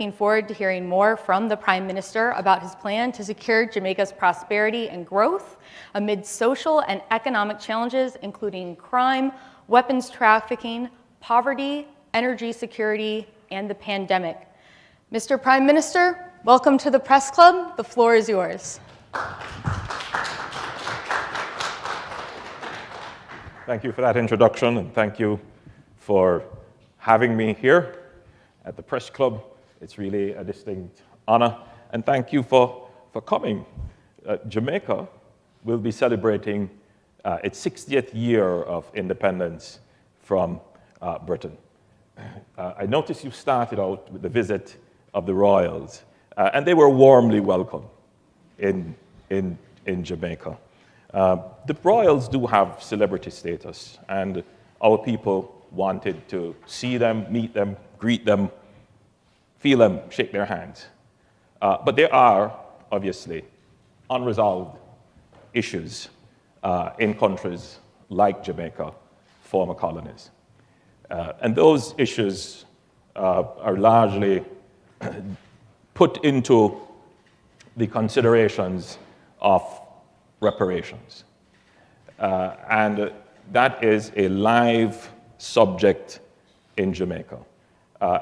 looking forward to hearing more from the Prime Minister about his plan to secure Jamaica's prosperity and growth amid social and economic challenges, including crime, weapons trafficking, poverty, energy security, and the pandemic. Mr. Prime Minister, welcome to the Press Club. The floor is yours. Thank you for that introduction, and thank you for having me here at the Press Club. It's really a distinct honor, and thank you for coming. Jamaica will be celebrating its 60th year of independence from Britain. I noticed you started out with the visit of the royals, and they were warmly welcomed in Jamaica. The royals do have celebrity status, and our people wanted to see them, meet them, greet them, feel them, shake their hands. But there are, obviously, unresolved issues in countries like Jamaica, former colonies. And those issues are largely put into the considerations of reparations. And that is a live subject in Jamaica.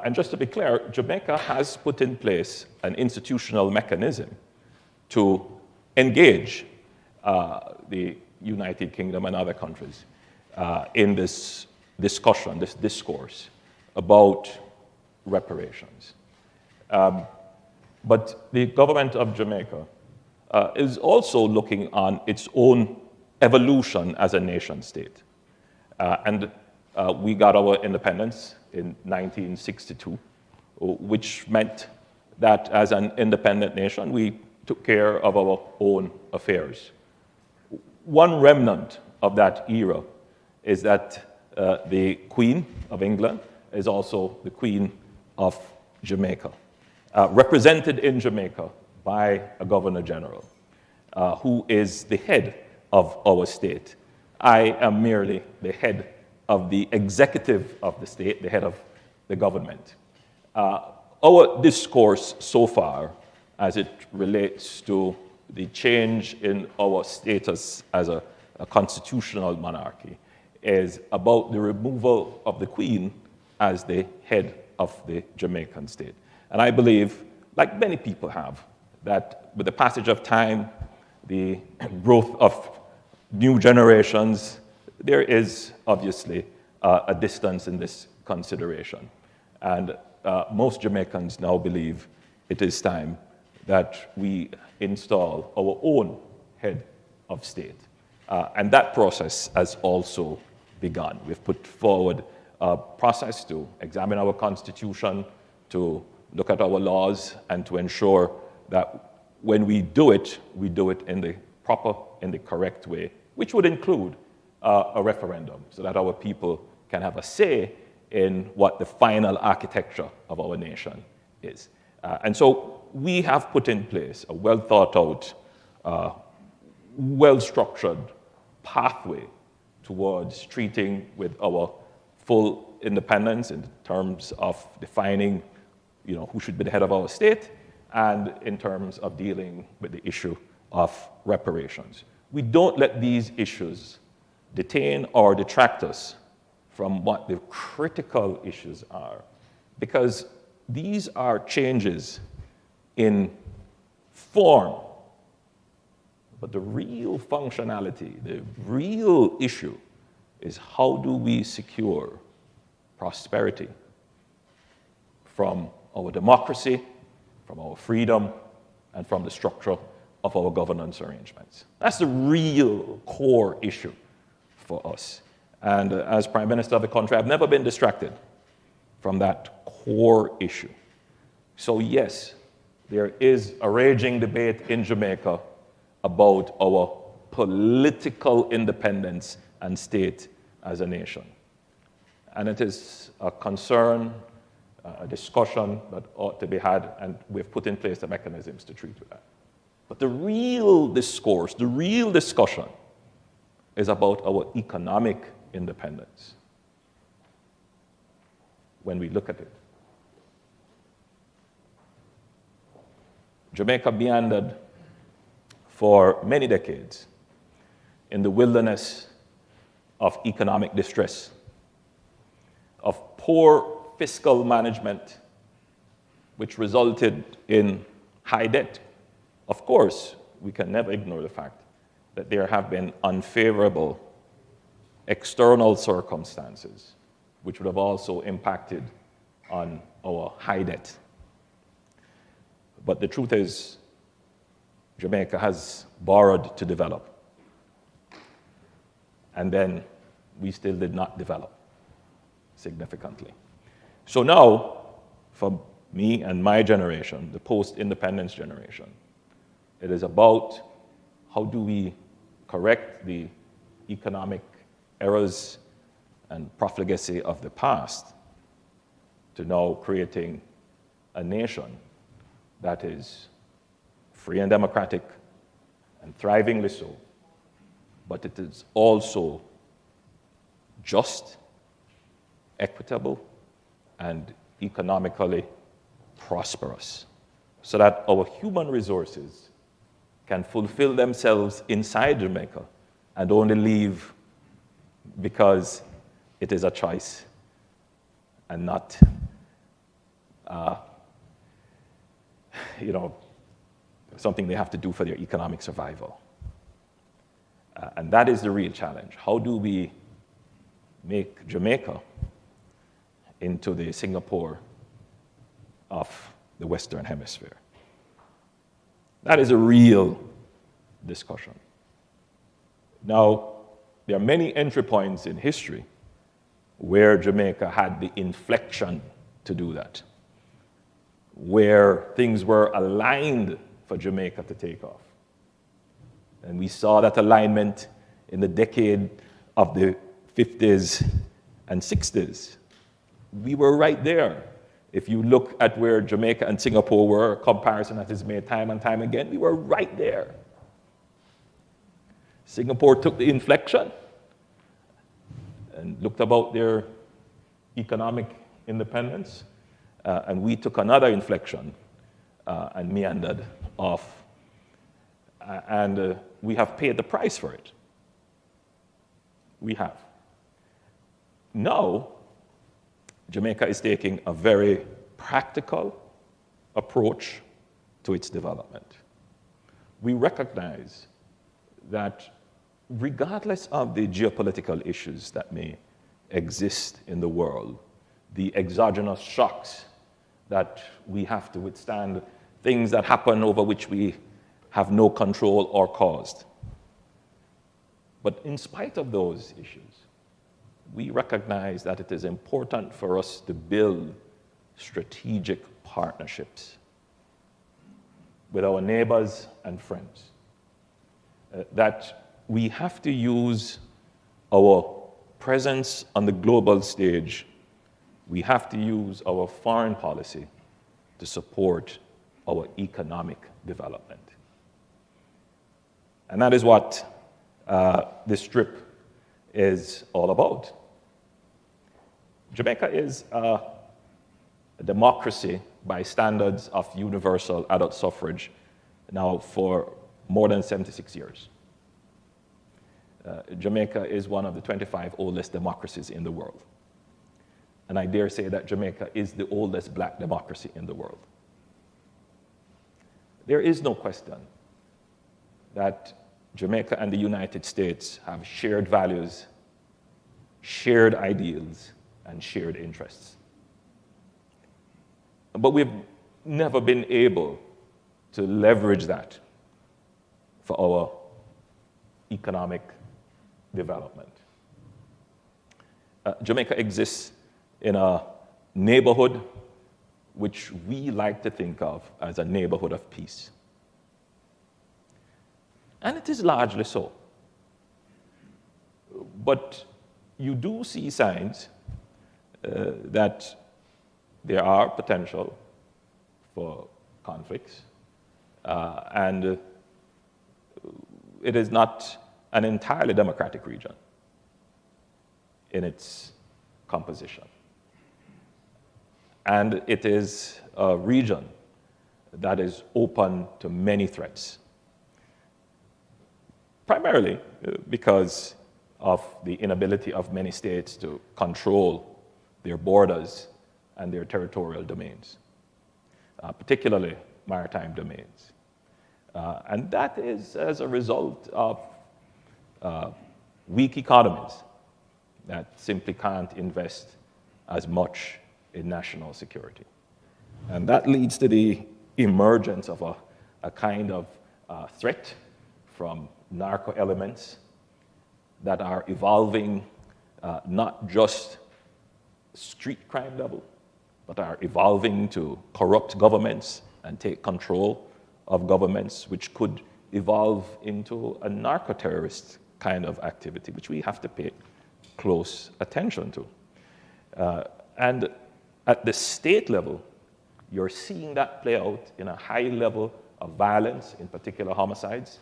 And just to be clear, Jamaica has put in place an institutional mechanism to engage the United Kingdom and other countries in this discussion, this discourse about reparations. But the government of Jamaica is also looking on its own evolution as a nation state. We got our independence in 1962, which meant that as an independent nation, we took care of our own affairs. One remnant of that era is that the Queen of England is also the Queen of Jamaica, represented in Jamaica by a Governor General, who is the head of our state. I am merely the head of the executive of the state, the head of the government. Our discourse so far, as it relates to the change in our status as a constitutional monarchy, is about the removal of the Queen as the head of the Jamaican state. And I believe, like many people have, that with the passage of time, the growth of new generations, there is obviously a distance in this consideration. And most Jamaicans now believe it is time that we install our own head of state. And that process has also begun. We've put forward a process to examine our constitution, to look at our laws, and to ensure that when we do it in the proper, in the correct way, which would include a referendum, so that our people can have a say in what the final architecture of our nation is. And so we have put in place a well-thought-out, well-structured pathway towards treating with our full independence in terms of defining, who should be the head of our state, and in terms of dealing with the issue of reparations. We don't let these issues detain or detract us from what the critical issues are, because these are changes in form, but the real functionality, the real issue is how do we secure prosperity from our democracy, from our freedom, and from the structure of our governance arrangements. That's the real core issue for us. And as Prime Minister of the country, I've never been distracted from that core issue. So yes, there is a raging debate in Jamaica about our political independence and state as a nation. And it is a concern, a discussion that ought to be had, and we've put in place the mechanisms to treat with that. But the real discourse, the real discussion is about our economic independence when we look at it. Jamaica meandered for many decades in the wilderness of economic distress, of poor fiscal management, which resulted in high debt. Of course, we can never ignore the fact that there have been unfavorable external circumstances which would have also impacted on our high debt. But the truth is, Jamaica has borrowed to develop. And then we still did not develop significantly. So now, for me and my generation, the post-independence generation, it is about how do we correct the economic errors and profligacy of the past to now creating a nation that is free and democratic and thrivingly so, but it is also just, equitable, and economically prosperous, so that our human resources can fulfill themselves inside Jamaica and only leave because it is a choice and not, something they have to do for their economic survival. And that is the real challenge. How do we make Jamaica into the Singapore of the Western Hemisphere? That is a real discussion. Now, there are many entry points in history where Jamaica had the inflection to do that, where things were aligned for Jamaica to take off. And we saw that alignment in the decade of the 50s and 60s. We were right there. If you look at where Jamaica and Singapore were, a comparison that is made time and time again, we were right there. Singapore took the inflection and looked about their economic independence, and we took another inflection and meandered off. And we have paid the price for it. We have. Now, Jamaica is taking a very practical approach to its development. We recognize that regardless of the geopolitical issues that may exist in the world, the exogenous shocks that we have to withstand, things that happen over which we have no control or caused. But in spite of those issues, we recognize that it is important for us to build strategic partnerships with our neighbors and friends. That we have to use our presence on the global stage. We have to use our foreign policy to support our economic development. And that is what this trip is all about. Jamaica is a democracy by standards of universal adult suffrage now for more than 76 years. Jamaica is one of the 25 oldest democracies in the world. And I dare say that Jamaica is the oldest black democracy in the world. There is no question that Jamaica and the United States have shared values, shared ideals, and shared interests. But we've never been able to leverage that for our economic development. Jamaica exists in a neighborhood which we like to think of as a neighborhood of peace. And it is largely so. But you do see signs that there are potential for conflicts, and it is not an entirely democratic region in its composition. And it is a region that is open to many threats, primarily because of the inability of many states to control their borders and their territorial domains, particularly maritime domains. And that is as a result of weak economies that simply can't invest as much in national security. And that leads to the emergence of a kind of threat from narco elements that are evolving not just street crime level, but are evolving to corrupt governments and take control of governments, which could evolve into a narco-terrorist kind of activity, which we have to pay close attention to. And at the state level, you're seeing that play out in a high level of violence, in particular homicides.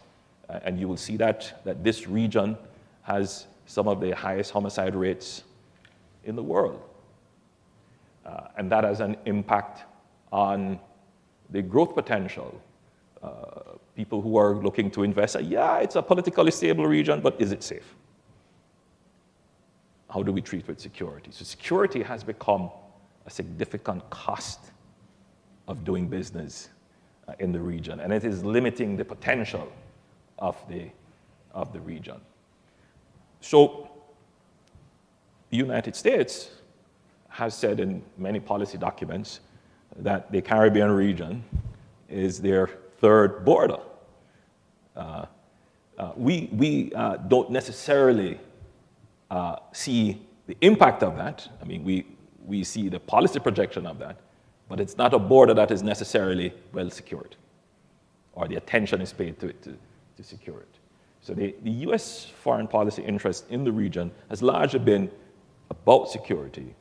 And you will see that this region has some of the highest homicide rates in the world. And that has an impact on the growth potential. People who are looking to invest say, yeah, it's a politically stable region, but is it safe? How do we treat with security? So security has become a significant cost of doing business in the region, and it is limiting the potential of the region. So the United States has said in many policy documents that the Caribbean region is their third border. We don't necessarily see the impact of that. I mean, we see the policy projection of that, but it's not a border that is necessarily well secured, or the attention is paid to it to secure it. So the U.S. foreign policy interest in the region has largely been about security,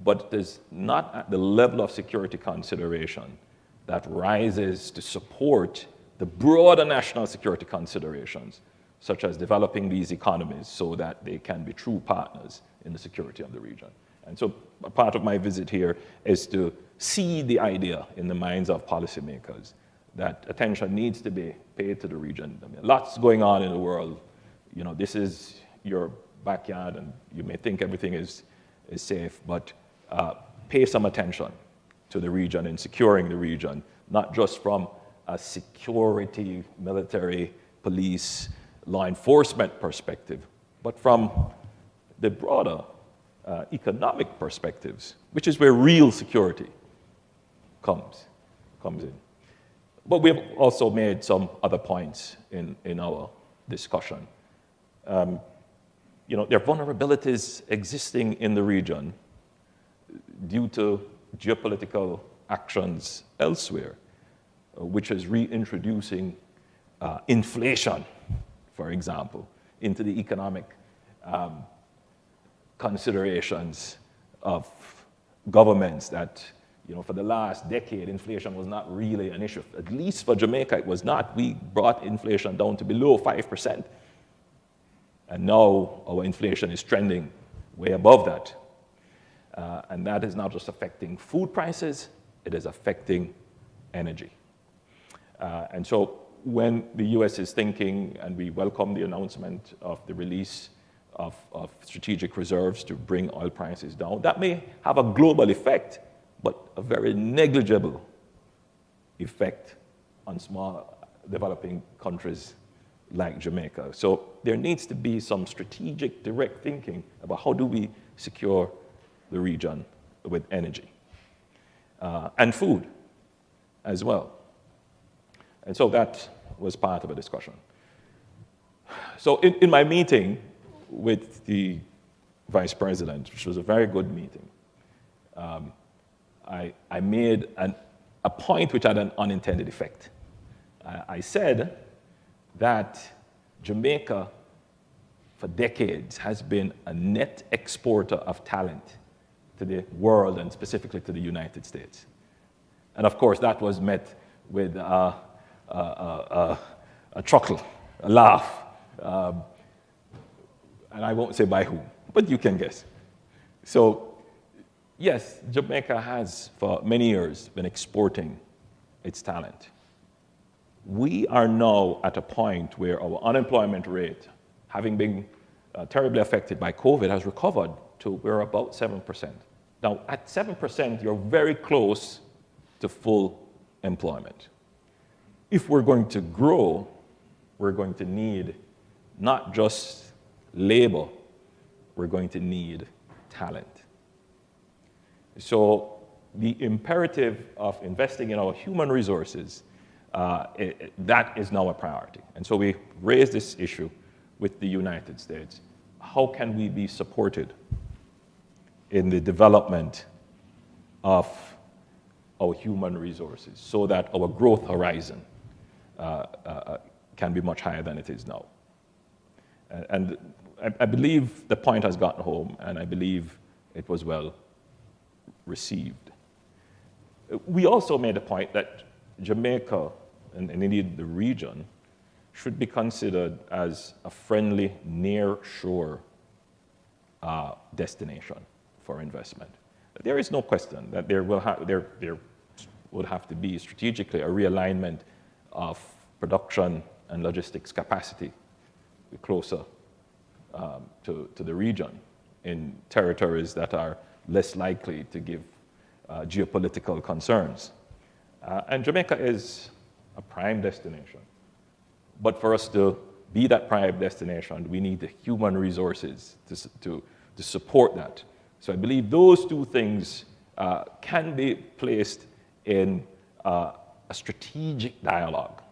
but it is not at the level of security consideration that rises to support the broader national security considerations, such as developing these economies so that they can be true partners in the security of the region. And so a part of my visit here is to see the idea in the minds of policymakers that attention needs to be paid to the region. I mean, lots going on in the world. You know, this is your backyard, and you may think everything is safe, but pay some attention to the region and securing the region, not just from a security, military, police, law enforcement perspective, but from the broader economic perspectives, which is where real security comes in. But we have also made some other points in our discussion. You know, there are vulnerabilities existing in the region due to geopolitical actions elsewhere, which is reintroducing inflation, for example, into the economic considerations of governments that, you know, for the last decade, inflation was not really an issue. At least for Jamaica, it was not. We brought inflation down to below 5%. And now our inflation is trending way above that. And that is not just affecting food prices, it is affecting energy. And so when the US is thinking, and we welcome the announcement of the release of strategic reserves to bring oil prices down, that may have a global effect, but a very negligible effect on small developing countries like Jamaica. So there needs to be some strategic, direct thinking about how do we secure the region with energy and food as well. And so that was part of a discussion. So in my meeting with the Vice President, which was a very good meeting, I made a point which had an unintended effect. I said that Jamaica, for decades, has been a net exporter of talent to the world and specifically to the United States. And of course, that was met with a chuckle, a laugh. And I won't say by whom, but you can guess. So, yes, Jamaica has, for many years, been exporting its talent. We are now at a point where our unemployment rate, having been terribly affected by COVID, has recovered to we're about 7%. Now, at 7%, you're very close to full employment. If we're going to grow, we're going to need not just labor, we're going to need talent. So the imperative of investing in our human resources, that is now a priority. And so we raised this issue with the United States. How can we be supported in the development of our human resources so that our growth horizon can be much higher than it is now? And I believe the point has gotten home, and I believe it was well received. We also made a point that Jamaica, and indeed the region, should be considered as a friendly near-shore destination for investment. There is no question that there would have to be strategically a realignment of production and logistics capacity closer to the region in territories that are less likely to give geopolitical concerns. And Jamaica is a prime destination. But for us to be that prime destination, we need the human resources to support that. So I believe those two things can be placed in a strategic dialogue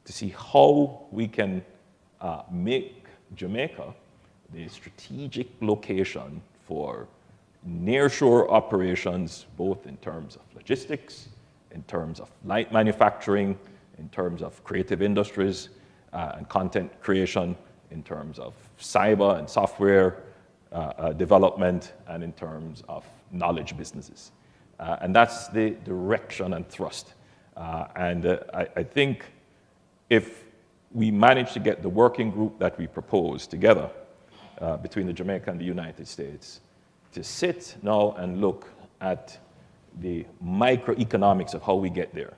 to see how we can make Jamaica the strategic location for nearshore operations, both in terms of logistics, in terms of light manufacturing, in terms of creative industries and content creation, in terms of cyber and software development, and in terms of knowledge businesses. And that's the direction and thrust. I think if we manage to get the working group that we proposed together between the Jamaica and the United States to sit now and look at the microeconomics of how we get there,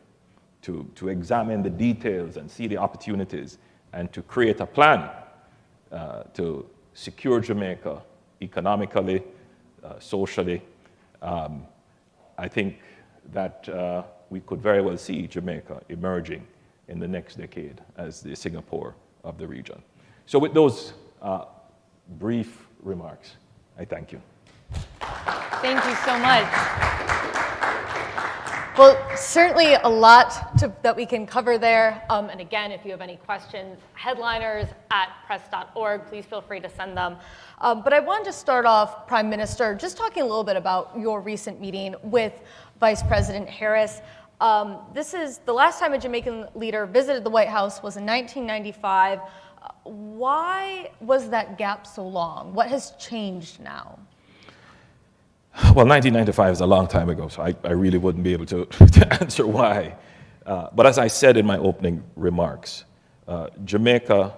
to examine the details and see the opportunities, and to create a plan to secure Jamaica economically, socially, I think that we could very well see Jamaica emerging in the next decade as the Singapore of the region. So with those brief remarks, I thank you. Thank you so much. Well, certainly a lot that we can cover there. And again, if you have any questions, headliners@press.org, please feel free to send them. But I wanted to start off, Prime Minister, just talking a little bit about your recent meeting with Vice President Harris. This is the last time a Jamaican leader visited the White House was in 1995. Why was that gap so long? What has changed now? Well, 1995 is a long time ago, so I really wouldn't be able to answer why. But as I said in my opening remarks, Jamaica,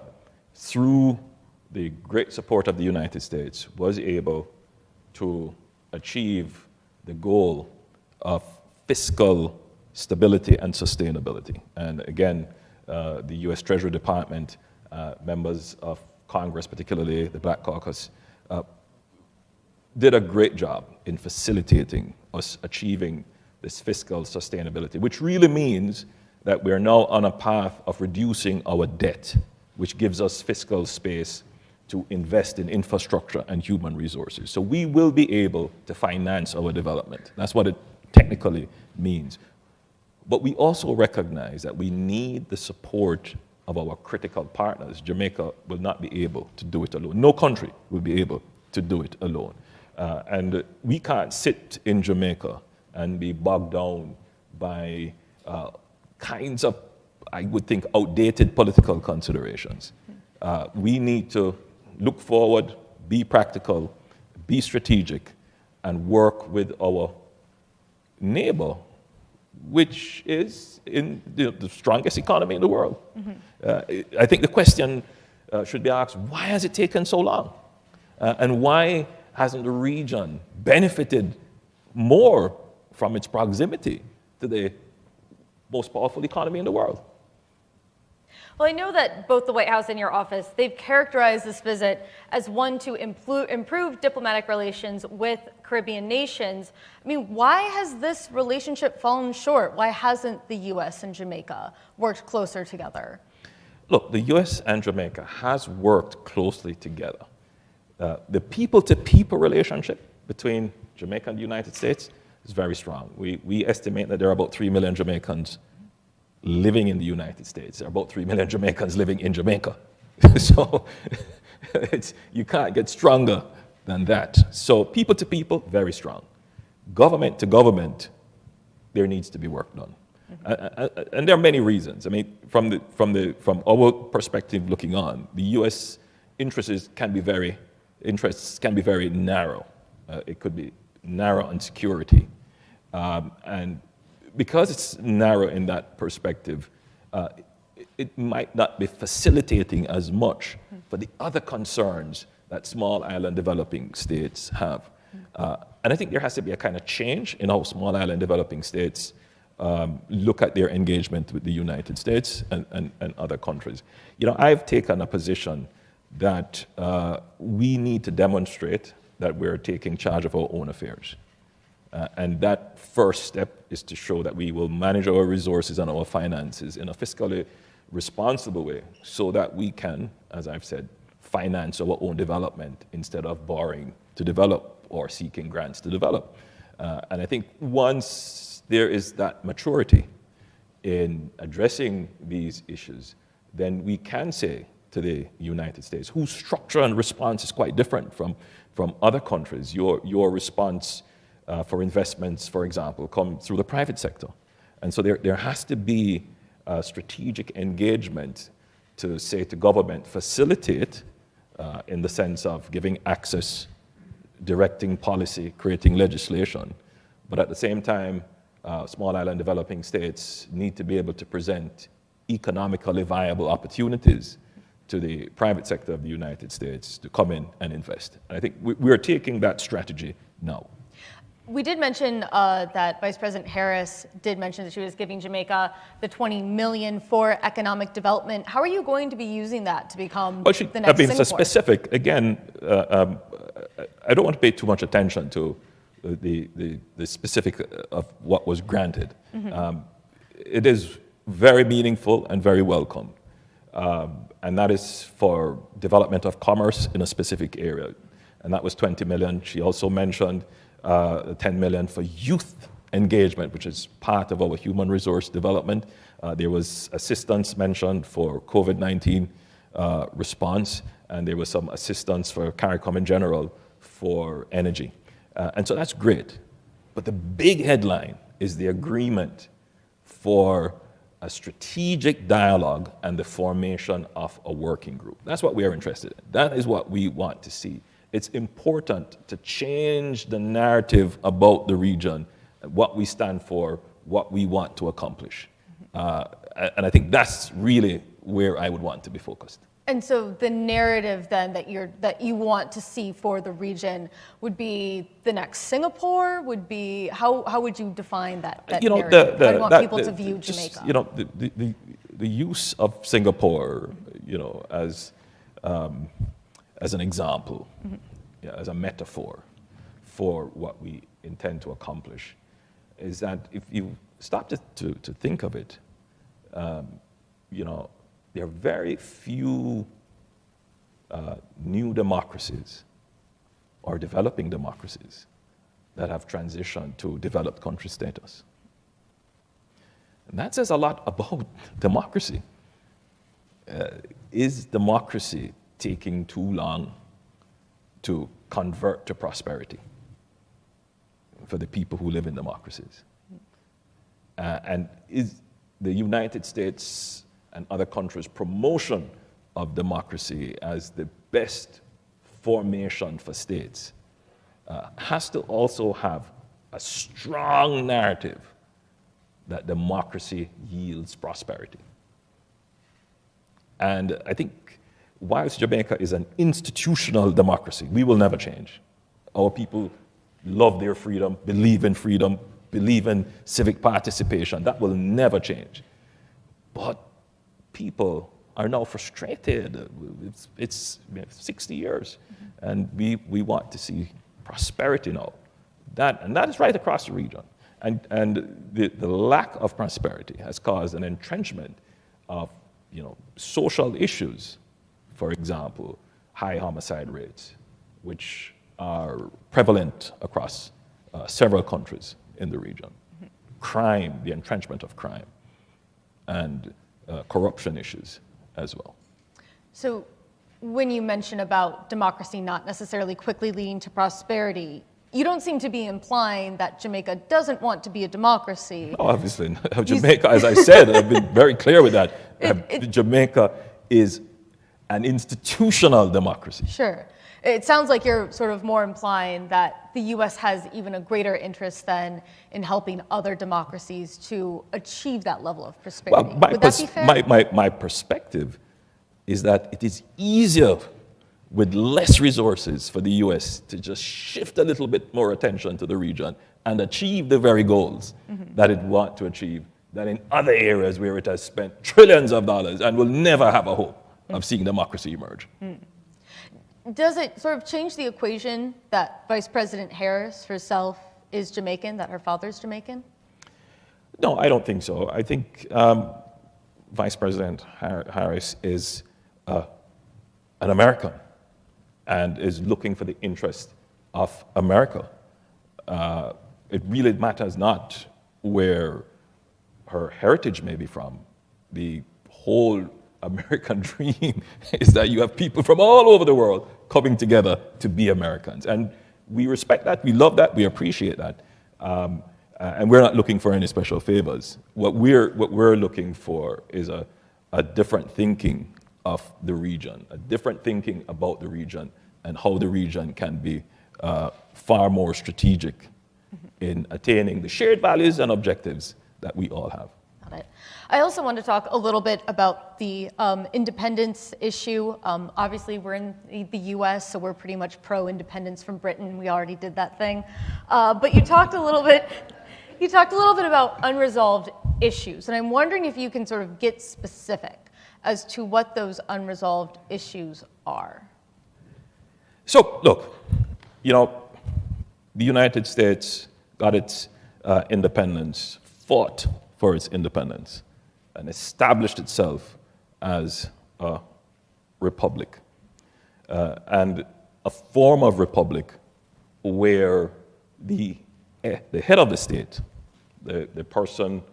through the great support of the United States, was able to achieve the goal of fiscal stability and sustainability. And again, the U.S. Treasury Department, members of Congress, particularly the Black Caucus, did a great job in facilitating us achieving this fiscal sustainability, which really means that we are now on a path of reducing our debt, which gives us fiscal space to invest in infrastructure and human resources. So we will be able to finance our development. That's what it technically means. But we also recognize that we need the support of our critical partners. Jamaica will not be able to do it alone. No country will be able to do it alone. And we can't sit in Jamaica and be bogged down by kinds of, I would think, outdated political considerations. We need to look forward, be practical, be strategic, and work with our neighbor, which is in the strongest economy in the world. Mm-hmm. I think the question should be asked, why has it taken so long? And why hasn't the region benefited more from its proximity to the most powerful economy in the world. Well, I know that both the White House and your office, they've characterized this visit as one to improve diplomatic relations with Caribbean nations. I mean, why has this relationship fallen short? Why hasn't the U.S. and Jamaica worked closer together? Look, the U.S. and Jamaica has worked closely together. The people-to-people relationship between Jamaica and the United States is very strong. We estimate that there are about 3 million Jamaicans living in the United States. There are about 3 million Jamaicans living in Jamaica. So you can't get stronger than that. So people to people, very strong. Government to government, there needs to be work done. And there are many reasons. I mean, from our perspective looking on, the U.S. interests can be very narrow. It could be narrow on security. And because it's narrow in that perspective, it might not be facilitating as much for the other concerns that small island developing states have. And I think there has to be a kind of change in how small island developing states look at their engagement with the United States and other countries. You know, I've taken a position that we need to demonstrate that we're taking charge of our own affairs. And that first step is to show that we will manage our resources and our finances in a fiscally responsible way so that we can, as I've said, finance our own development instead of borrowing to develop or seeking grants to develop. And I think once there is that maturity in addressing these issues, then we can say to the United States, whose structure and response is quite different from other countries. Your response for investments, for example, come through the private sector. And so there has to be a strategic engagement to say to government, facilitate in the sense of giving access, directing policy, creating legislation. But at the same time, small island developing states need to be able to present economically viable opportunities to the private sector of the United States to come in and invest. And I think we're taking that strategy now. We did mention that Vice President Harris did mention that she was giving Jamaica the $20 million for economic development. How are you going to be using that to become the next Singapore? So specific. Again, I don't want to pay too much attention to the specific of what was granted. It is very meaningful and very welcome. And that is for development of commerce in a specific area. And that was 20 million. She also mentioned 10 million for youth engagement, which is part of our human resource development. There was assistance mentioned for COVID-19 response, and there was some assistance for CARICOM in general for energy. And so that's great. But the big headline is the agreement for a strategic dialogue and the formation of a working group. That's what we are interested in. That is what we want to see. It's important to change the narrative about the region, what we stand for, what we want to accomplish. And I think that's really where I would want to be focused. And so the narrative then that you want to see for the region would be the next Singapore, would be, how would you define that narrative? How do you want people to view Jamaica? You know, the use of Singapore, you know, as an example, as a metaphor for what we intend to accomplish, is that if you stop to think of it, you know, there are very few new democracies or developing democracies that have transitioned to developed country status. And that says a lot about democracy. Is democracy taking too long to convert to prosperity for the people who live in democracies? And is the United States and other countries' promotion of democracy as the best formation for states has to also have a strong narrative that democracy yields prosperity. And I think whilst Jamaica is an institutional democracy, we will never change. Our people love their freedom, believe in freedom, believe in civic participation. That will never change. But people are now frustrated. It's 60 years, and we want to see prosperity now. And that is right across the region. And the lack of prosperity has caused an entrenchment of social issues. For example, high homicide rates, which are prevalent across several countries in the region. Crime, the entrenchment of crime, and corruption issues as well. So when you mention about democracy not necessarily quickly leading to prosperity, you don't seem to be implying that Jamaica doesn't want to be a democracy. No, obviously not. Jamaica, as I said, I've been very clear with that. Jamaica is an institutional democracy. Sure. It sounds like you're sort of more implying that the U.S. has even a greater interest than in helping other democracies to achieve that level of prosperity. Well, Would that be fair? my perspective is that it is easier with less resources for the U.S. to just shift a little bit more attention to the region and achieve the very goals that it wants to achieve than in other areas where it has spent trillions of dollars and will never have a hope of seeing democracy emerge. Does it sort of change the equation that Vice President Harris herself is Jamaican, that her father's Jamaican? No, I don't think so. I think Vice President Harris is an American and is looking for the interest of America. It really matters not where her heritage may be from. The whole American dream is that you have people from all over the world coming together to be Americans. And we respect that, we love that, we appreciate that. And we're not looking for any special favors. What we're looking for is a different thinking of the region, a different thinking about the region and how the region can be far more strategic in attaining the shared values and objectives that we all have. Got it. I also want to talk a little bit about the independence issue. Obviously, we're in the U.S., so we're pretty much pro-independence from Britain. We already did that thing. But you talked a little bit about unresolved issues, and I'm wondering if you can sort of get specific as to what those unresolved issues are. So, look, the United States got its independence, fought for its independence, and established itself as a republic, and a form of republic where the head of the state, the person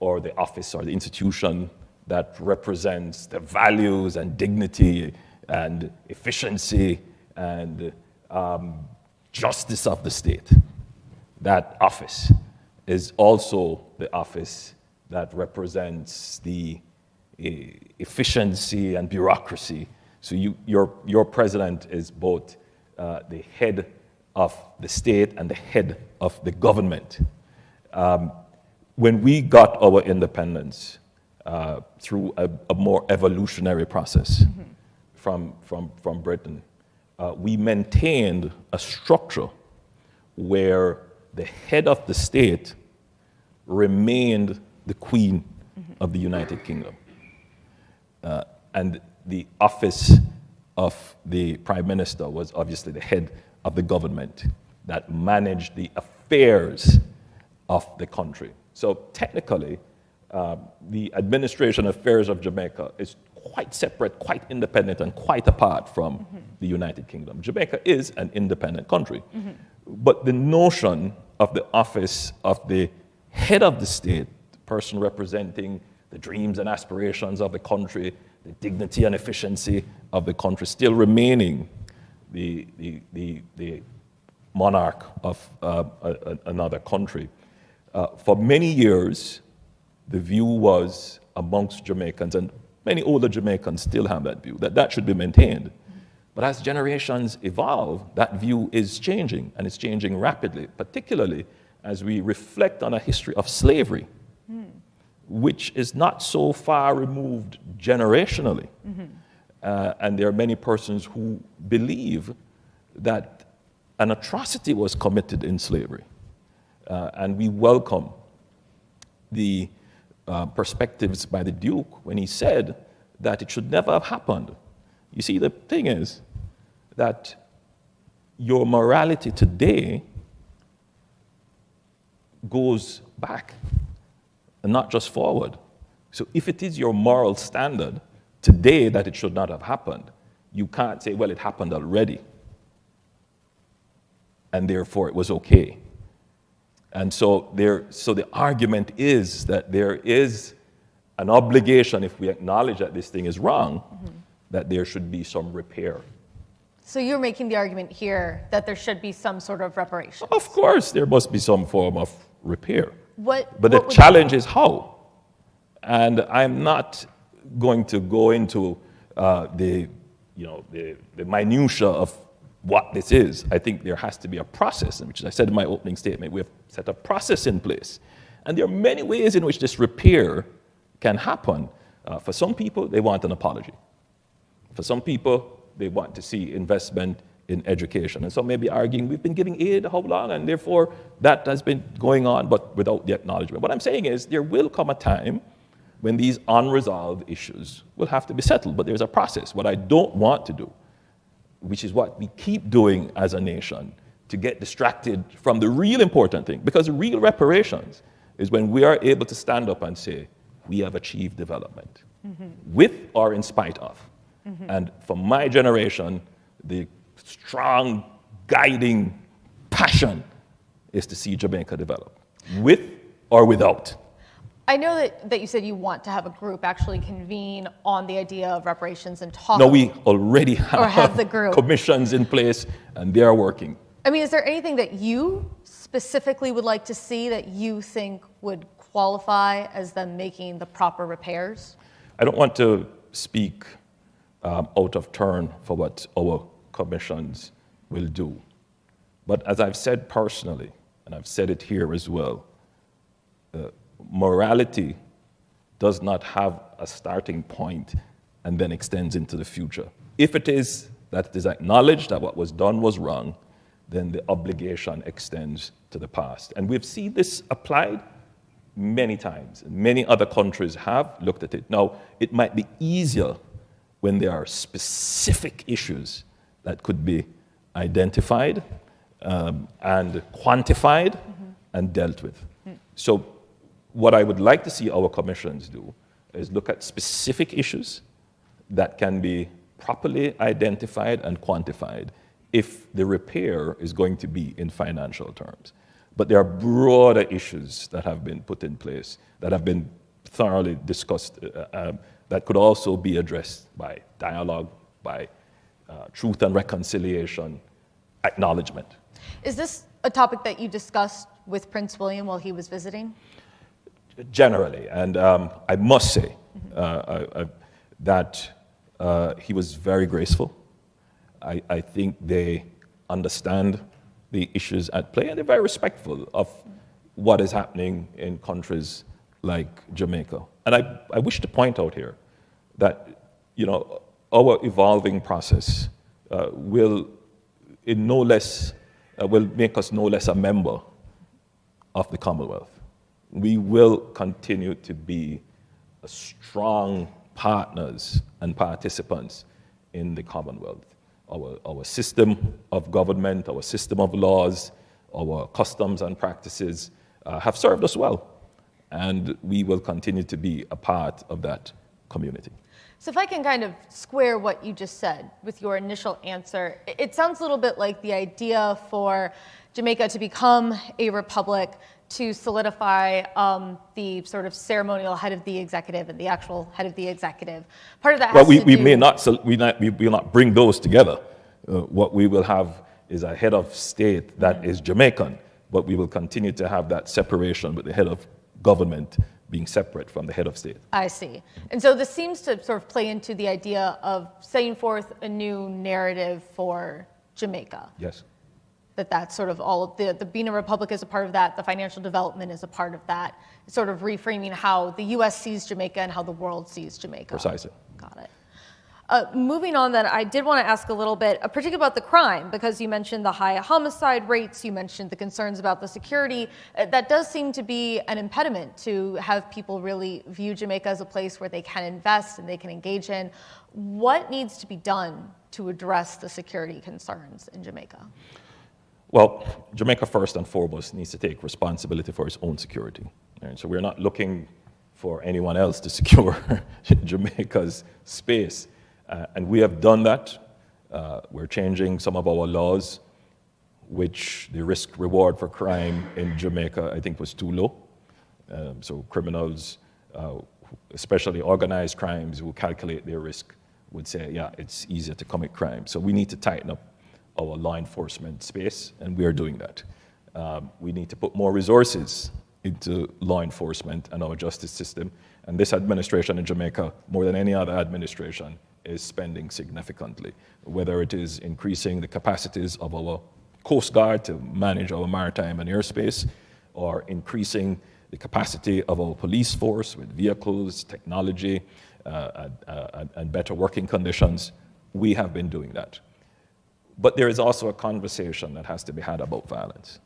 or the office or the institution that represents the values and dignity and efficiency and justice of the state, that office is also the office that represents the efficiency and bureaucracy. So your president is both the head of the state and the head of the government. When we got our independence through a more evolutionary process from Britain, we maintained a structure where the head of the state remained the Queen of the United Kingdom. And the office of the Prime Minister was obviously the head of the government that managed the affairs of the country. So technically, the administration affairs of Jamaica is quite separate, quite independent, and quite apart from the United Kingdom. Jamaica is an independent country. But the notion of the office of the head of the state, the person representing the dreams and aspirations of the country, the dignity and efficiency of the country, still remaining the monarch of another country. For many years, the view was amongst Jamaicans, and many older Jamaicans still have that view, that that should be maintained. But as generations evolve, that view is changing, and it's changing rapidly, particularly as we reflect on a history of slavery, which is not so far removed generationally. And there are many persons who believe that an atrocity was committed in slavery, And we welcome the perspectives by the Duke when he said that it should never have happened. You see, the thing is that your morality today goes back and not just forward. So if it is your moral standard today that it should not have happened, you can't say, well, it happened already, and therefore it was okay. And so the argument is that there is an obligation, if we acknowledge that this thing is wrong, that there should be some repair. So you're making the argument here that there should be some sort of reparation. Of course, there must be some form of repair. But the challenge is how. And I'm not going to go into the minutia of what this is. I think there has to be a process, which I said in my opening statement, we have set a process in place. And there are many ways in which this repair can happen. For some people, they want an apology. For some people, they want to see investment in education. And some may be arguing, we've been giving aid how long, and therefore that has been going on, but without the acknowledgement. What I'm saying is there will come a time when these unresolved issues will have to be settled, but there's a process. What I don't want to do, which is what we keep doing as a nation, to get distracted from the real important thing, because real reparations is when we are able to stand up and say, we have achieved development, with or in spite of. And for my generation, the strong guiding passion is to see Jamaica develop, with or without. I know that you said you want to have a group actually convene on the idea of reparations and talk. No, we already have the group commissions in place, and they are working. I mean, is there anything that you specifically would like to see that you think would qualify as them making the proper repairs? I don't want to speak out of turn for what our commissions will do. But as I've said personally, and I've said it here as well, morality does not have a starting point and then extends into the future. If it is that it is acknowledged that what was done was wrong, then the obligation extends to the past. And we've seen this applied many times. Many other countries have looked at it. Now, it might be easier when there are specific issues that could be identified and quantified and dealt with. So what I would like to see our commissions do is look at specific issues that can be properly identified and quantified if the repair is going to be in financial terms. But there are broader issues that have been put in place, that have been thoroughly discussed, that could also be addressed by dialogue, by truth and reconciliation, acknowledgement. Is this a topic that you discussed with Prince William while he was visiting? Generally, and I must say that he was very graceful. I think they understand the issues at play, and they're very respectful of what is happening in countries like Jamaica. And I wish to point out here that, you know, our evolving process will make us no less a member of the Commonwealth. We will continue to be strong partners and participants in the Commonwealth. Our system of government, our system of laws, our customs and practices have served us well, and we will continue to be a part of that community. So if I can kind of square what you just said with your initial answer, it sounds a little bit like the idea for Jamaica to become a republic, to solidify the sort of ceremonial head of the executive and the actual head of the executive. Part of that has to do... We will not bring those together. What we will have is a head of state that is Jamaican, but we will continue to have that separation with the head of government being separate from the head of state. I see. And so this seems to sort of play into the idea of setting forth a new narrative for Jamaica. Yes. That's sort of all of the being a republic is a part of that, the financial development is a part of that, sort of reframing how the U.S. sees Jamaica and how the world sees Jamaica. Precisely. Got it. Moving on then, I did want to ask a little bit, particularly about the crime, because you mentioned the high homicide rates, you mentioned the concerns about the security. That does seem to be an impediment to have people really view Jamaica as a place where they can invest and they can engage in. What needs to be done to address the security concerns in Jamaica? Well, Jamaica first and foremost needs to take responsibility for its own security. And so we're not looking for anyone else to secure Jamaica's space. And we have done that. We're changing some of our laws, which the risk reward for crime in Jamaica, I think, was too low. So criminals, especially organized crimes who calculate their risk, would say, yeah, it's easier to commit crime. So we need to tighten up our law enforcement space, and we are doing that. We need to put more resources into law enforcement and our justice system. And this administration in Jamaica, more than any other administration, is spending significantly, whether it is increasing the capacities of our Coast Guard to manage our maritime and airspace, or increasing the capacity of our police force with vehicles, technology, and better working conditions. We have been doing that. But there is also a conversation that has to be had about violence.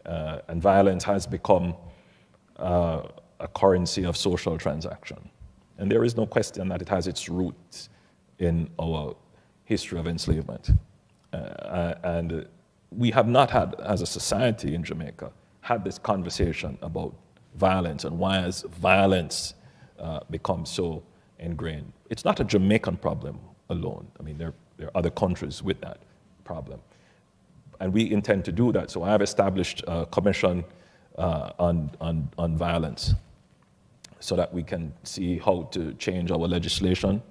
And violence has become a currency of social transaction. And there is no question that it has its roots in our history of enslavement. And we have not had, as a society in Jamaica, had this conversation about violence and why has violence become so ingrained. It's not a Jamaican problem alone. I mean, there are other countries with that problem. And we intend to do that. So I have established a commission on violence so that we can see how to change our legislation,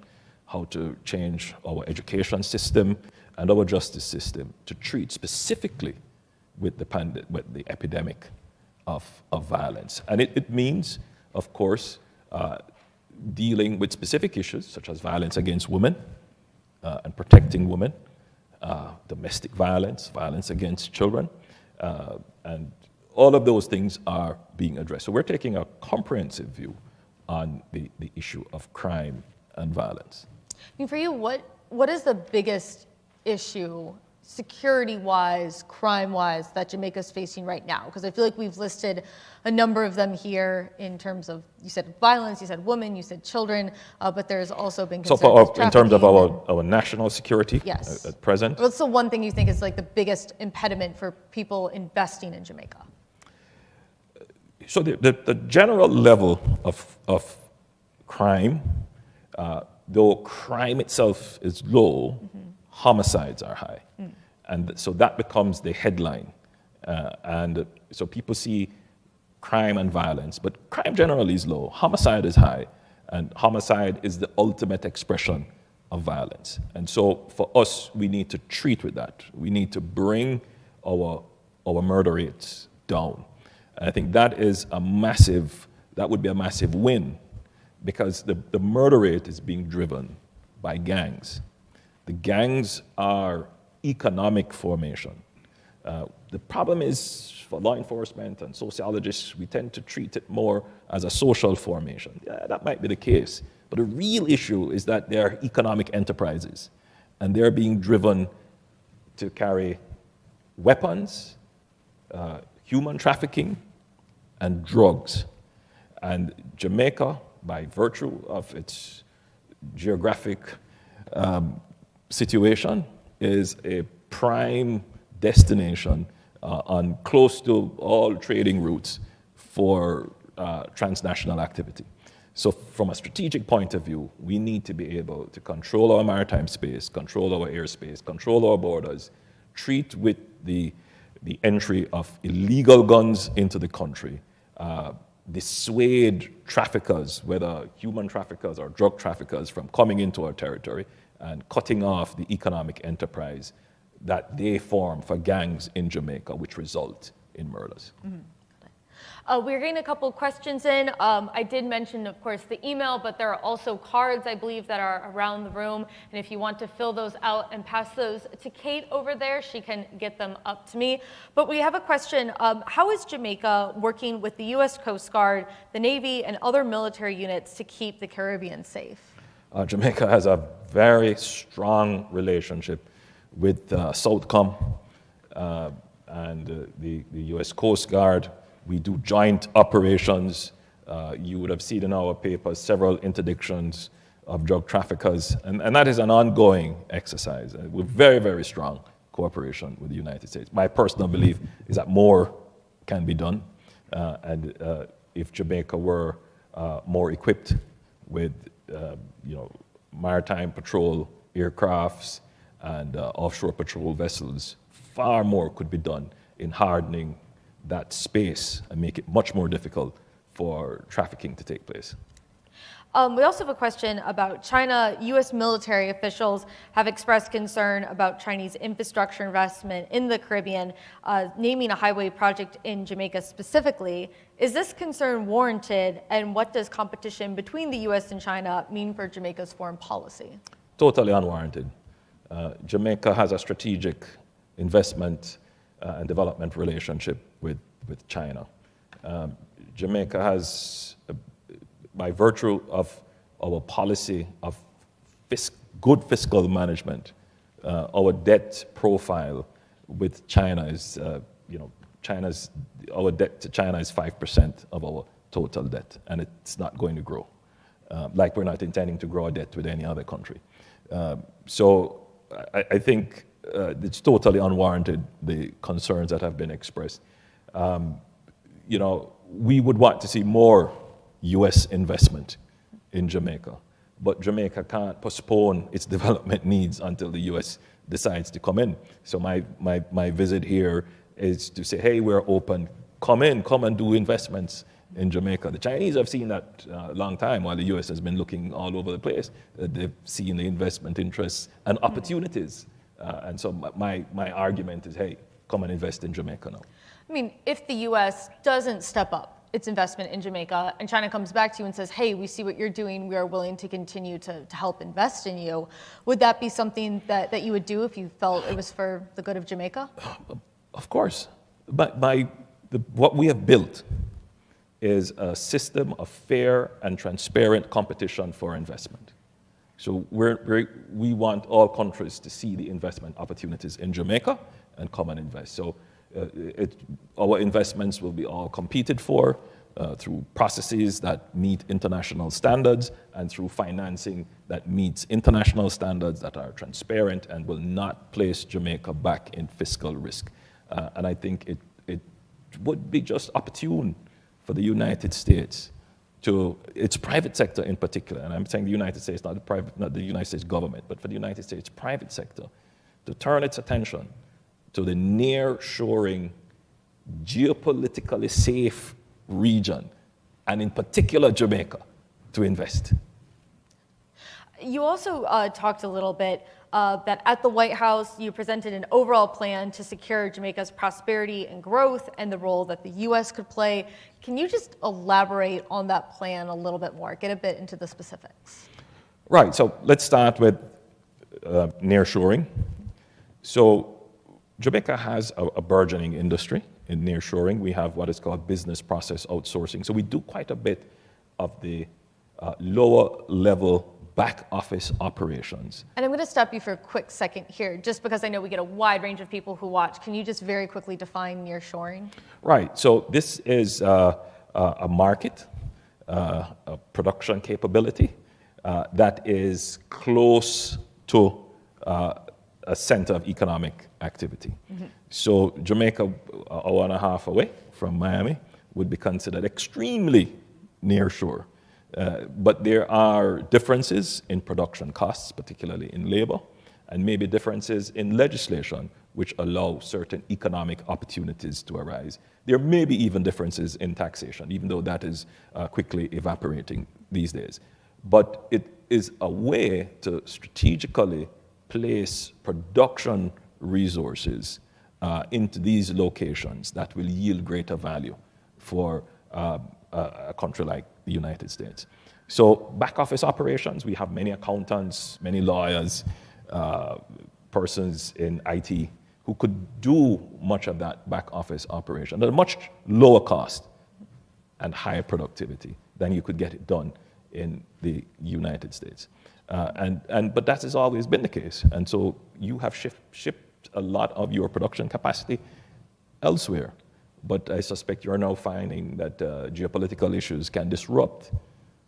how to change our education system and our justice system to treat specifically with the epidemic of violence. And it means, of course, dealing with specific issues such as violence against women and protecting women, domestic violence, violence against children, and all of those things are being addressed. So we're taking a comprehensive view on the issue of crime and violence. And for you, what is the biggest issue, security-wise, crime-wise, that Jamaica's facing right now? Because I feel like we've listed a number of them here in terms of, you said violence, you said women, you said children, but there's also been concerns with in terms of our national security, yes, at present? What's the one thing you think is like the biggest impediment for people investing in Jamaica? So the general level of crime, though crime itself is low, homicides are high. And so that becomes the headline. And so people see crime and violence, but crime generally is low. Homicide is high, and homicide is the ultimate expression of violence. And so for us, we need to treat with that. We need to bring our murder rates down. And I think that would be a massive win, because the murder rate is being driven by gangs. The gangs are economic formation. The problem is, for law enforcement and sociologists, we tend to treat it more as a social formation. Yeah, that might be the case. But the real issue is that they're economic enterprises, and they're being driven to carry weapons, human trafficking, and drugs. And Jamaica, by virtue of its geographic situation, is a prime destination on close to all trading routes for transnational activity. So from a strategic point of view, we need to be able to control our maritime space, control our airspace, control our borders, treat with the entry of illegal guns into the country, dissuade traffickers, whether human traffickers or drug traffickers, from coming into our territory, and cutting off the economic enterprise that they form for gangs in Jamaica, which result in murders. We're getting a couple questions in. I did mention, of course, the email, but there are also cards, I believe, that are around the room. And if you want to fill those out and pass those to Kate over there, she can get them up to me. But we have a question. How is Jamaica working with the U.S. Coast Guard, the Navy, and other military units to keep the Caribbean safe? Jamaica has a very strong relationship with Southcom and the U.S. Coast Guard. We do joint operations. You would have seen in our papers several interdictions of drug traffickers, and that is an ongoing exercise with very, very strong cooperation with the United States. My personal belief is that more can be done, and if Jamaica were more equipped with maritime patrol aircrafts and offshore patrol vessels, far more could be done in hardening that space and make it much more difficult for trafficking to take place. We also have a question about China. U.S. military officials have expressed concern about Chinese infrastructure investment in the Caribbean, naming a highway project in Jamaica specifically. Is this concern warranted, and what does competition between the U.S. and China mean for Jamaica's foreign policy? Totally unwarranted. Jamaica has a strategic investment and development relationship with China. Jamaica has, by virtue of our policy of good fiscal management, our debt profile with China is, our debt to China is 5% of our total debt, and it's not going to grow. Like we're not intending to grow our debt with any other country. So I think it's totally unwarranted, the concerns that have been expressed. We would want to see more U.S. investment in Jamaica, but Jamaica can't postpone its development needs until the U.S. decides to come in. So my visit here is to say, hey, we're open, come and do investments in Jamaica. The Chinese have seen that a long time, while the U.S. has been looking all over the place. They've seen the investment interests and opportunities. And so my argument is, hey, come and invest in Jamaica now. I mean, if the U.S. doesn't step up its investment in Jamaica and China comes back to you and says, hey, we see what you're doing, we are willing to continue to help invest in you, would that be something that you would do if you felt it was for the good of Jamaica? Of course. But what we have built is a system of fair and transparent competition for investment. So we want all countries to see the investment opportunities in Jamaica and come and invest. So our investments will be all competed for through processes that meet international standards and through financing that meets international standards that are transparent and will not place Jamaica back in fiscal risk. And I think it would be just opportune for the United States to its private sector in particular, and I'm saying the United States, not the United States government, but for the United States private sector, to turn its attention to the near-shoring, geopolitically safe region, and in particular Jamaica, to invest. You also talked a little bit that at the White House, you presented an overall plan to secure Jamaica's prosperity and growth and the role that the U.S. could play. Can you just elaborate on that plan a little bit more, get a bit into the specifics? Right, so let's start with nearshoring. So Jamaica has a burgeoning industry in nearshoring. We have what is called business process outsourcing. So we do quite a bit of the lower level back office operations. And I'm going to stop you for a quick second here, just because I know we get a wide range of people who watch. Can you just very quickly define nearshoring? Right, so this is a market, a production capability that is close to a center of economic activity. Mm-hmm. So Jamaica, an hour and a half away from Miami, would be considered extremely nearshore. But there are differences in production costs, particularly in labor, and maybe differences in legislation which allow certain economic opportunities to arise. There may be even differences in taxation, even though that is quickly evaporating these days. But it is a way to strategically place production resources into these locations that will yield greater value for a country like the United States. So back office operations, we have many accountants, many lawyers, persons in IT who could do much of that back office operation at a much lower cost and higher productivity than you could get it done in the United States. But that has always been the case. And so you have shipped a lot of your production capacity elsewhere. But I suspect you're now finding that geopolitical issues can disrupt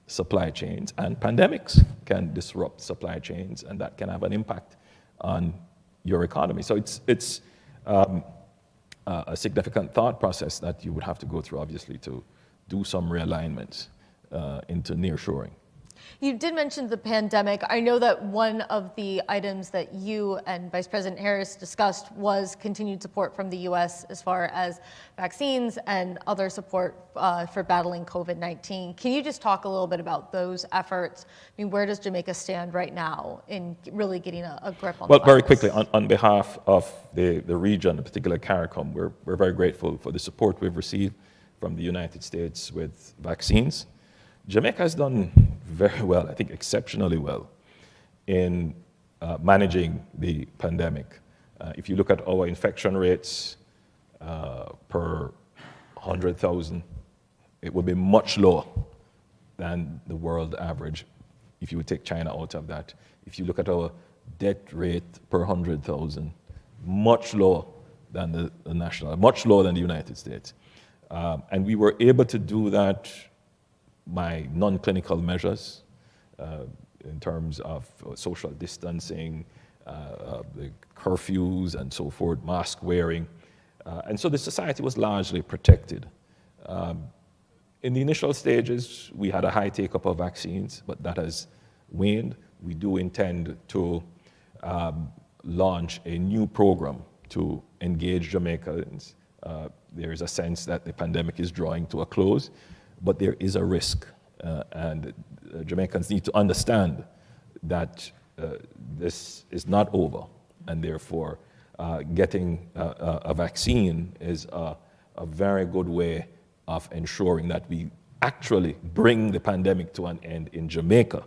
supply chains, and pandemics can disrupt supply chains, and that can have an impact on your economy. So it's a significant thought process that you would have to go through, obviously, to do some realignments into nearshoring. You did mention the pandemic. I know that one of the items that you and Vice President Harris discussed was continued support from the U.S. as far as vaccines and other support for battling COVID-19. Can you just talk a little bit about those efforts? I mean, where does Jamaica stand right now in really getting a grip on the virus? Well, very quickly, on behalf of the region, in particular CARICOM, we're very grateful for the support we've received from the United States with vaccines. Jamaica has done very well, I think exceptionally well, in managing the pandemic. If you look at our infection rates per 100,000, it would be much lower than the world average if you would take China out of that. If you look at our death rate per 100,000, much lower than the national, much lower than the United States. And we were able to do that by non-clinical measures in terms of social distancing, the curfews and so forth, mask wearing. And so the society was largely protected. In the initial stages, we had a high take-up of vaccines, but that has waned. We do intend to launch a new program to engage Jamaicans. There is a sense that the pandemic is drawing to a close, but there is a risk, and Jamaicans need to understand that this is not over, and therefore getting a vaccine is a very good way of ensuring that we actually bring the pandemic to an end in Jamaica,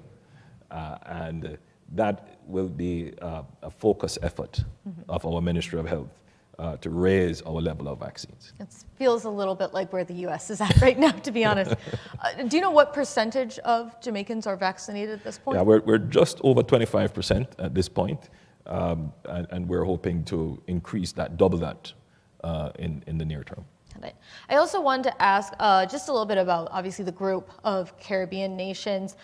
and that will be a focus effort of our Ministry of Health. To raise our level of vaccines. It feels a little bit like where the U.S. is at right now, to be honest. Do you know what percentage of Jamaicans are vaccinated at this point? Yeah, we're just over 25% at this point, and we're hoping to increase that, double that in the near term. I also wanted to ask just a little bit about, obviously, the group of Caribbean nations.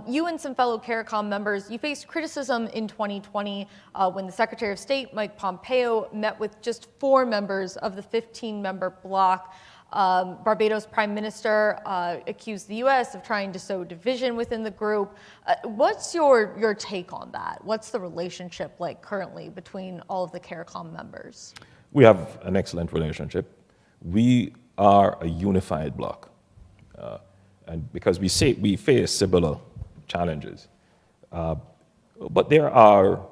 You and some fellow CARICOM members, you faced criticism in 2020 when the Secretary of State, Mike Pompeo, met with just 4 members of the 15-member bloc. Barbados Prime Minister accused the U.S. of trying to sow division within the group. What's your take on that? What's the relationship like currently between all of the CARICOM members? We have an excellent relationship. We are a unified bloc, and because we face similar challenges, but there are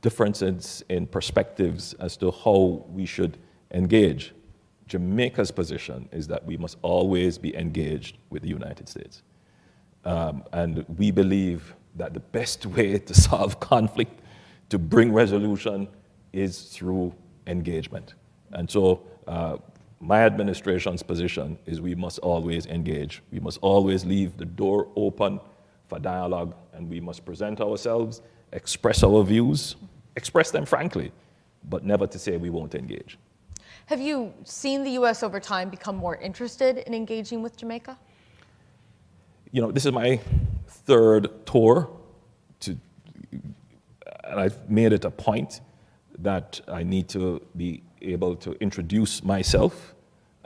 differences in perspectives as to how we should engage. Jamaica's position is that we must always be engaged with the United States, and we believe that the best way to solve conflict, to bring resolution, is through engagement. And so my administration's position is we must always engage. We must always leave the door open for dialogue, and we must present ourselves, express our views, express them frankly, but never to say we won't engage. Have you seen the U.S. over time become more interested in engaging with Jamaica? You know, this is my 3rd tour, and I've made it a point that I need to be able to introduce myself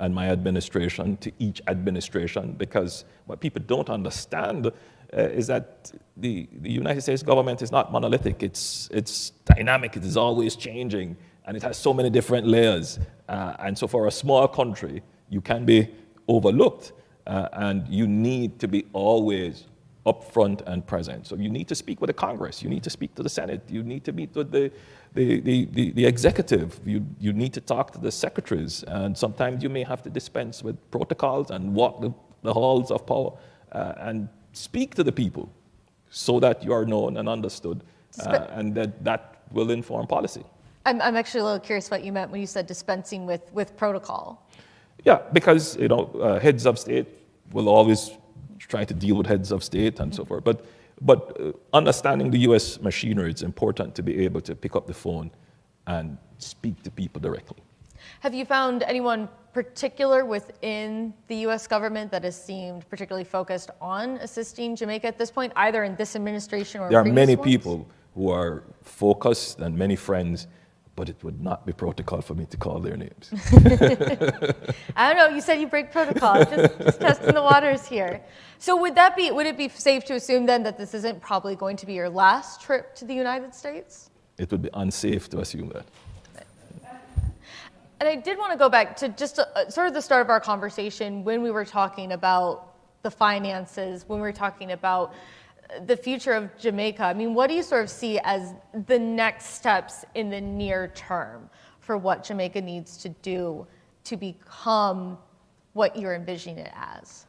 and my administration to each administration, because what people don't understand is that the United States government is not monolithic. It's dynamic. It is always changing, and it has so many different layers. And so for a small country, you can be overlooked, and you need to be always upfront and present. So you need to speak with the Congress. You need to speak to the Senate. You need to meet with the executive. You need to talk to the secretaries. And sometimes you may have to dispense with protocols and walk the halls of power and speak to the people so that you are known and understood, and that will inform policy. I'm actually a little curious what you meant when you said dispensing with protocol. Yeah, because heads of state will always try to deal with heads of state and so forth. But understanding the U.S. machinery, it's important to be able to pick up the phone and speak to people directly. Have you found anyone particular within the U.S. government that has seemed particularly focused on assisting Jamaica at this point, either in this administration or there are previous many ones? people who are focused and many friends, but it would not be protocol for me to call their names. I don't know, you said you break protocol, just testing the waters here. So would it be safe to assume then that this isn't probably going to be your last trip to the United States? It would be unsafe to assume that. And I did want to go back to just sort of the start of our conversation when we were talking about the finances, when we were talking about the future of Jamaica. I mean, what do you sort of see as the next steps in the near term for what Jamaica needs to do to become what you're envisioning it as?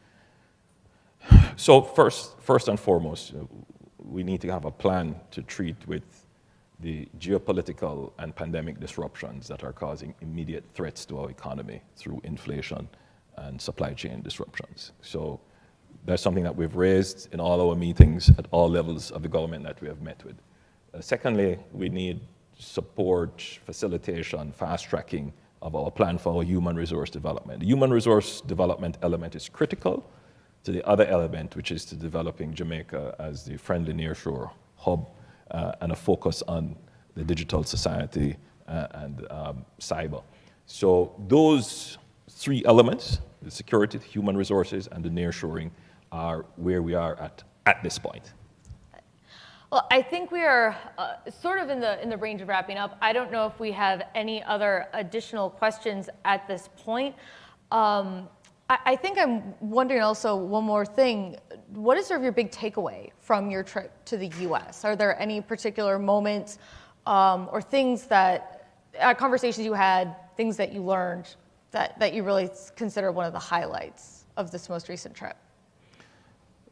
So first and foremost, we need to have a plan to treat with the geopolitical and pandemic disruptions that are causing immediate threats to our economy through inflation and supply chain disruptions. So that's something that we've raised in all our meetings at all levels of the government that we have met with. Secondly, we need support, facilitation, fast tracking of our plan for our human resource development. The human resource development element is critical to the other element, which is to developing Jamaica as the friendly nearshore hub and a focus on the digital society and cyber. So those three elements, the security, the human resources, and the nearshoring, are where we are at this point. Well, I think we are sort of in the range of wrapping up. I don't know if we have any other additional questions at this point. I think I'm wondering also one more thing. What is sort of your big takeaway from your trip to the U.S.? Are there any particular moments or things that, conversations you had, things that you learned that you really consider one of the highlights of this most recent trip?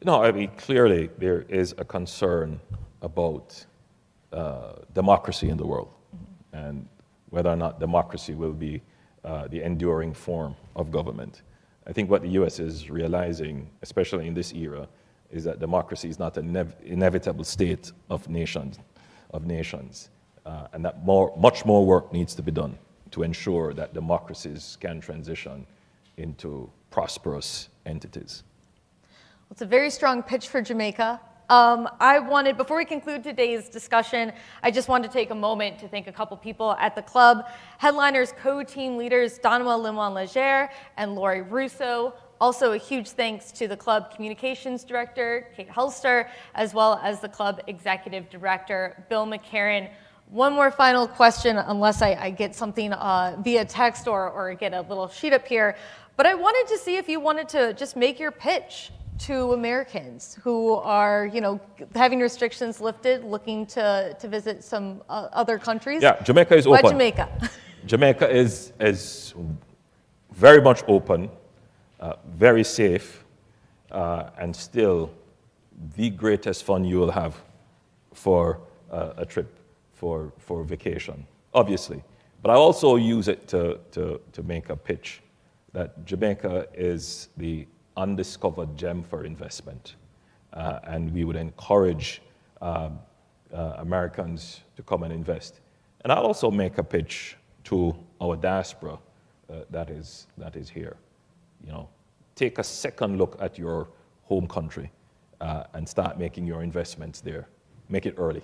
No, I mean, clearly there is a concern about democracy in the world and whether or not democracy will be the enduring form of government. I think what the U.S. is realizing, especially in this era, is that democracy is not an inevitable state of nations, and that much more work needs to be done to ensure that democracies can transition into prosperous entities. Well, it's a very strong pitch for Jamaica. Before we conclude today's discussion, I just wanted to take a moment to thank a couple people at the club. Headliners, co-team leaders Donua Limon-Leger and Lori Russo. Also a huge thanks to the club communications director, Kate Hulster, as well as the club executive director, Bill McCarran. One more final question, unless I get something via text or get a little sheet up here. But I wanted to see if you wanted to just make your pitch to Americans who are, having restrictions lifted, looking to visit some other countries. Yeah, Jamaica is open. Why Jamaica? Jamaica is very much open, very safe, and still the greatest fun you will have for a trip, for vacation, obviously. But I also use it to make a pitch that Jamaica is the undiscovered gem for investment, and we would encourage Americans to come and invest. And I'll also make a pitch to our diaspora that is here. Take a second look at your home country and start making your investments there. Make it early.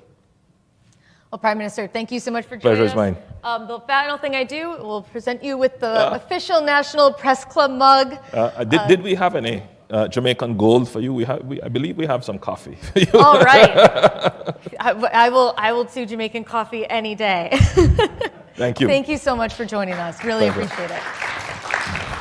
Well, Prime Minister, thank you so much for joining us. Pleasure is mine. The final thing I do will present you with the official National Press Club mug. Did we have any Jamaican gold for you? I believe we have some coffee. All right. I will do Jamaican coffee any day. Thank you. Thank you so much for joining us. Really appreciate it.